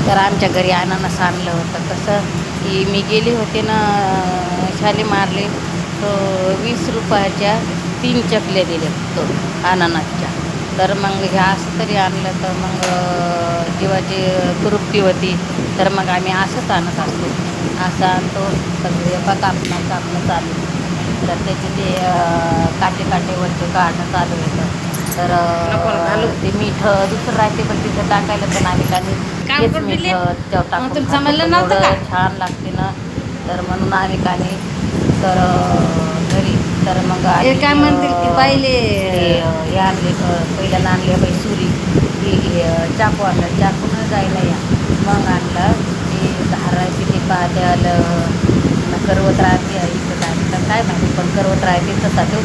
तर आमच्या घरी अननस आणलं होतं. कसं की मी गेले होते ना शालीमारले, तर 20 रुपयाच्या 3 चकल्या दिल्या तो अननसच्या. तर मग ह्या असं तरी आणलं तर मग जीवाची तृप्ती होती. तर मग आम्ही असंच आणत असतो. असं आणतो सगळे कापणं कापणं चालू. तर त्याचे ते काटे काटेवरचे काढणं चालू येतं. तर ते मीठ दुसरं राहते पण तिथं टाकायला पण आम्ही काही हेच मीठ त्याच्यावर टाकून खातो. एवढं छान लागते ना. तर म्हणून आम्ही काही तर घरी तर मग काय म्हणतील की बाईले हे आणले पहिल्याला आणले बाई सुरी की चाकू आणला चाकून जायला या मग आणलं ते धारायचे ते पात्याला करवत राहते इथं काय माहिती पण करवत राहते तसा तो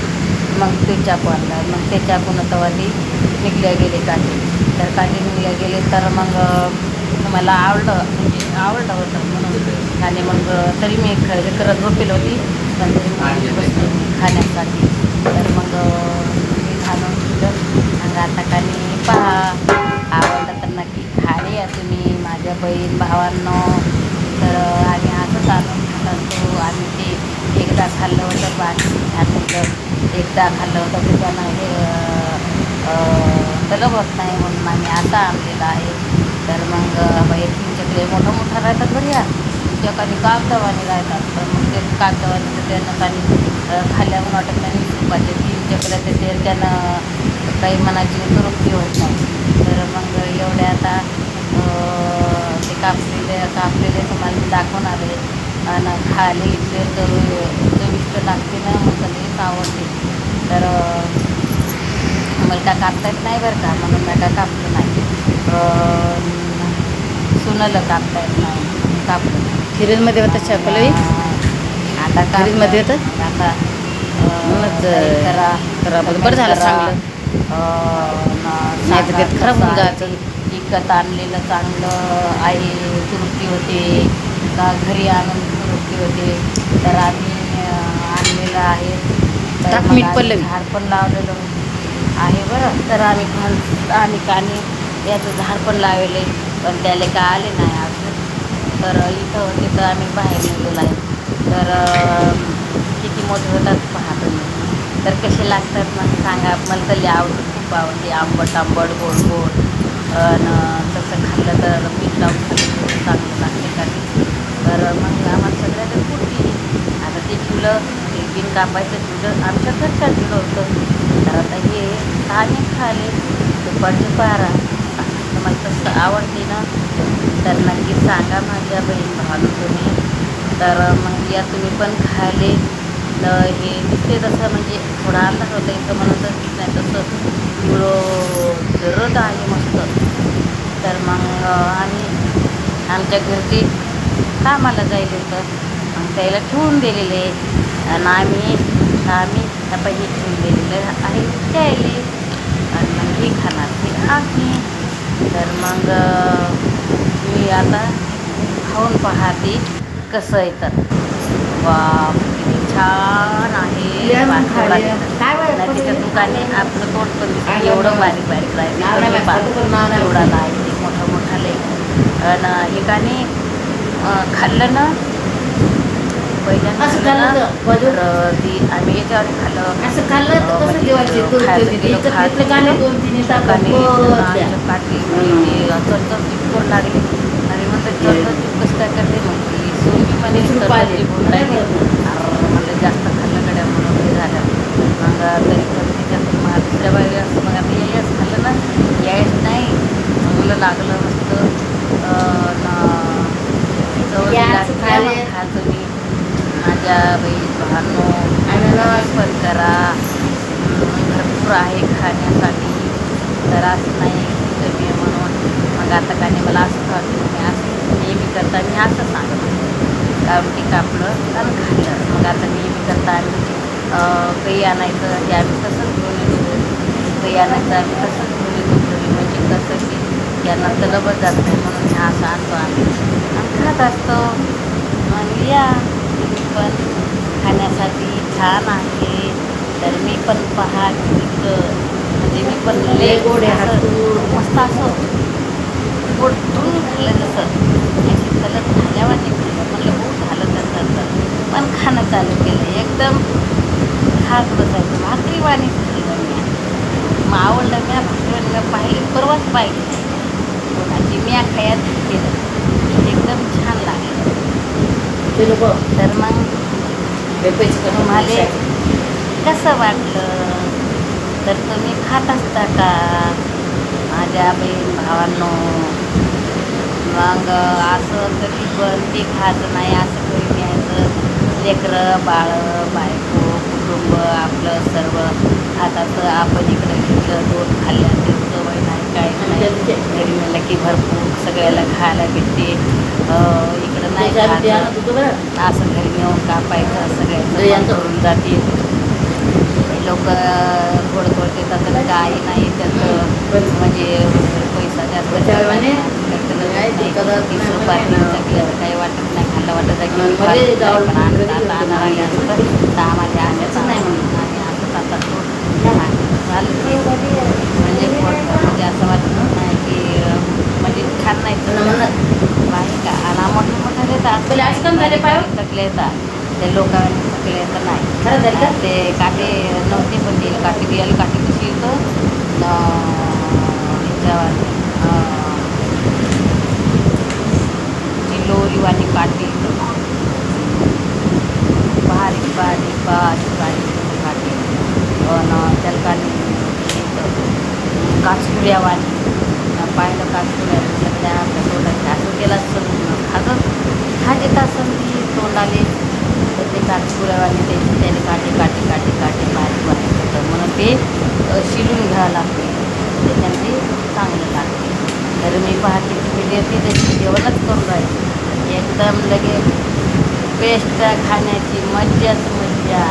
मग ते चाकू आणला मग ते चाकून तेव्हा ते निघल्या गेले काटे. तर काटे निघल्या गेले तर मग मला आवडलं होतं म्हणून आणि मग तरी मी हे करत झोपेल होती पण तरी मग बसली खाण्यासाठी. तर मग मी घालून दिलं मग आता काही पहा आवडलं तर नक्की खाणे या तुम्ही माझ्या बहीण भावांनो. तर आम्ही असंच आणून खात असतो. आम्ही ते एकदा खाल्लं होतं बाकी छान होतं. एकदा खाल्लं होतं ते त्यांना तलब होत नाही म्हणून आम्ही आता आणलेलं आहे. तर मग बाई तुमच्याकडे मोठं मोठं राहतात बरं या तुमच्याकडे कागदवाने राहतात. तर मग ते कागदवाने तर त्यांना काही खाल्ल्यावर वाटत नाही 20 रुपयाचे 3 चकल्या तर ते त्यांना काही मनाची तृप्ती होत नाही. तर मग एवढ्या आता ते कापलेले तुम्हाला दाखवणार आहे आणि खाली इथले तर चविष्ट लागते ना मग लईच आवडते. तर मला का कापता येत नाही बरं का म्हणून मी का कापलं नाही. सुनलं कापता येत नाही कापलं नाही. फ्रीजमध्ये होतं चकली आता फ्रीजमध्ये होतं आता बरं झालं चांगलं नाही तर ते खराब होऊन जायचं. विकत आणलेलं चांगलं आहे तृप्ती होते का घरी आणून तृप्ती होते. तर आम्ही आणलेलं आहे. तर टाक मग मीठ आम्ही पल्लवी. झाड पण लावलेलं आहे बरं. तर आम्ही पण आणि कानी याचं झाड पण लावले पण त्याला का आले नाही अजून. तर इथं होते तर आम्ही बाहेर निघलेलो आहे. तर किती मोठे होतात पहा तुम्ही. तर कसे लागतात मग सांगा. मला तर लई आवडते खूप आवडते आंबट आंबट गोड गोड आणि तसं खाल्लं तर मीठ लावून खाल्लं तर चांगलं लागते का ते. तर मग आम्हाला सगळ्यात कुठली आता ते फुलं ते बिन कापायचं फुलं आमच्या घरच्या फुलं होतं. तर आता हे आम्ही खाले दुपारचे 12 तर मला तसं आवडते ना. तर नक्की सांगा माझ्या बहीण भावाला तुम्ही. तर मग या तुम्ही पण खाले. तर हे दिसते तसं म्हणजे थोडं अंदाज होतं इथं म्हणून तर दिसत नाही तसं पिवळं जरद आहे मस्त. तर मग आम्ही आमच्या घरची कामाला जायले तर मग त्याला ठेवून दिलेले आणि आम्ही आता हे ठेवून दिलेलं आहे द्यायले आणि मग हे खाणार ते आम्ही. तर मग मी आता खाऊन पाहते कसं आहे. तर बाप किती छान आहे. नाही त्याच्यातून काय आपलं तोंड पण दिसतं एवढं बारीक बारीक राहते एवढा नाही ते मोठं मोठं लई. आणि हे कानी खाल्लं ना पहिल्यांदा ती आम्ही याच्यावर खाल्लं असं खाल्लं तर कसं जेवायचे काठी चरचर चिपकून लागली आणि म्हणतात चरचर चिपकस काय करते मग ती सोनगी मध्ये चिपकून लागली. मला जास्त खाल्लं गड्या म्हणून हे झालं. मग तरी पण त्याच्यातून मला दुसऱ्या बाई असं मग आता यायच खाल्लं ना यायच नाही चांगलं लागलं मस्त खा तुम्ही माझ्या बहीण भावांनो. पण करा भरपूर आहे खाण्यासाठी. तर असं नाही कमी म्हणून मग आता काय नाही मला असं वाटतं मी असं नेहमी करता मी असं सांगतो गावठी कापलं आणि खाल्लं. मग आता नेहमी करता आम्ही काही आणायचं हे आम्ही तसंच घेऊन येतो. काही आणायचं आम्ही तसंच घेऊन येतो घरी म्हणजे कसं की यांना तलबच जात नाही म्हणून हे असं आणतो आम्ही खात असतो. मग या तुम्ही पण खाण्यासाठी छान आहे. तर मी पण पहा म्हणजे मी पण लय गोड असं मस्त असं गोडून खाल्लं जसं ते लोक तर मग तुम्हाला कसं वाटलं तर तुम्ही खात असता का माझ्या बहीण भावांनो. मग असं कधी पण ते खायचं नाही असं करून घ्यायचं. लेकरं बाळं बायको कुटुंब आपलं सर्व हाताचं आपण इकडं घेतलं दोन खाल्ल्या ते सवय नाही काय नाही. घरी म्हणलं की भरपूर सगळ्याला खायला भेटते. इकडं नाही खायचं असं घरी नेऊन कापायचं सगळ्याचं करून जाते. लोक थोडं थोडं देतात तर काही नाही त्यात म्हणजे पैसा जास्त तीस रुपयात काही वाटत नाही खाल्लं वाटत आहे की पण आता आणणार आले असतं तर आम्हाला आणायचं नाही म्हणून आणि असंच आता झालं ते म्हणजे म्हणजे असं वाटत नाही की म्हणजे छान नाही नाही का आणि मोठे मोठे देतात चकले येतात ते लोकांनी चकले येतं नाही खरं झालं का? ते काटे नव्हते पण ते काठी बियाला काठी कशी येतं ह्याच्यावर लोरीवाली काठी बारीक बारीक बारीक बारीक काठी त्याला काठी काचकुल्यावाली पाहिलं काचकुल्या त्या आपल्या तोंडात असं केला खाजत खाजेत असं ती तोंडाले तर ते काचकुल्यावाली त्याने काठी काठी काठी काठी बारीक बारीक होतं म्हणून ते शिलून घ्यावं लागते त्याच्याने ते चांगलं लागते. तर मी पाहते व्हिडिओ ती तशी जेवणच करून राहिली एकदम लगे पेस्ट खाण्याची मज्जाच मज्जा.